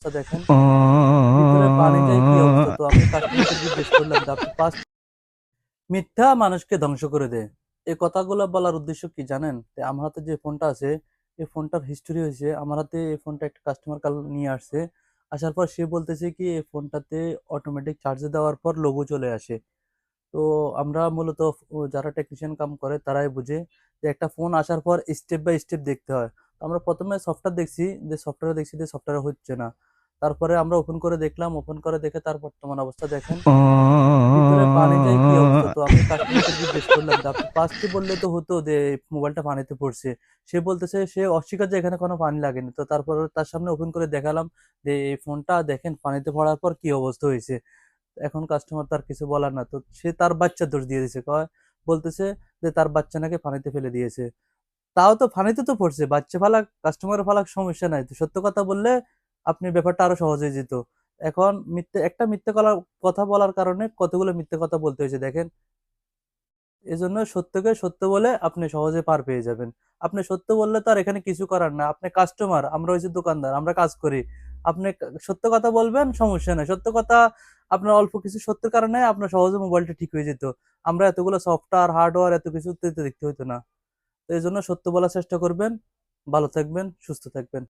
অবস্থা দেখেন, ভিতরে পানি যায় কি অবস্থা। তো আমি কাস্টমারকে জিজ্ঞেস করলাম যে আপনি ফার্স্ট মিথ্যা মানুষকে ধ্বংস করে দেয়। এই কথাগুলো বলার উদ্দেশ্য কি জানেন? যে আমার হাতে যে ফোনটা আছে, এই ফোনটার হিস্টোরি হয়েছে আমার হাতে এই ফোনটা একটা কাস্টমার কাল নিয়ে আসছে। আসার পর সে বলতেছে কি এই ফোনটাতে অটোমেটিক চার্জে দেওয়ার পর লোগো চলে আসে। তো আমরা মূলত যারা টেকনিশিয়ান কাম করে তারাই বুঝে যে একটা ফোন আসার পর স্টেপ বাই স্টেপ দেখতে হয়। তো আমরা প্রথমে সফটওয়্যার দেখছি, যে সফটওয়্যার হচ্ছে না। তারপরে আমরা ওপেন করে দেখলাম, ওপেন করে দেখে তার বর্তমান অবস্থা দেখেন, ভিতরে পানি যায় কি অবস্থা। তো আমি কাস্টমারকে জিজ্ঞেস করলাম যে আপনি ফার্স্টে বললে তো হতো যে মোবাইলটা পানিতে পড়ছে। সে বলতেছে সে অস্বীকার যে এখানে কোনো পানি লাগেনি। তো তারপর তার সামনে ওপেন করে দেখালাম যে এই ফোনটা দেখেন পানিতে পড়ার পর কি অবস্থা হয়েছে। এখন কাস্টমার তার কিছু বলার না, তো সে তার বাচ্চার দোষ দিয়ে দিছে, কয় বলতেছে যে তার বাচ্চা নাকি পানিতে ফেলে দিয়েছে। তাও তো পানিতে তো পড়ছে, বাচ্চা ফালাক কাস্টমার ফালাক সমস্যা নাই, তো সত্য কথা বললে আপনি ব্যাপারটা আরো সহজ হয়ে যেত। এখন মিথ্যে কথা বলার কারণে কতগুলো মিথ্যে কথা বলতে হয়েছে দেখেন। এজন্য সত্যকে সত্য বলে আপনি সহজে পার পেয়ে যাবেন। আপনি সত্য বললে তো আর এখানে কিছু করার না, আপনি কাস্টমার, আমরা হইছি দোকানদার, আমরা কাজ করি। আপনি সত্য কথা বলবেন, সমস্যা নাই। সত্য কথা আপনার অল্প কিছু সত্যের কারণে আপনার সহজে মোবাইলটা ঠিক হয়ে যেত। আমরা এতগুলো সফটওয়্যার হার্ডওয়্যার এত কিছু দেখতে হইতো না। তো এই জন্য সত্য বলার চেষ্টা করবেন। ভালো থাকবেন, সুস্থ থাকবেন।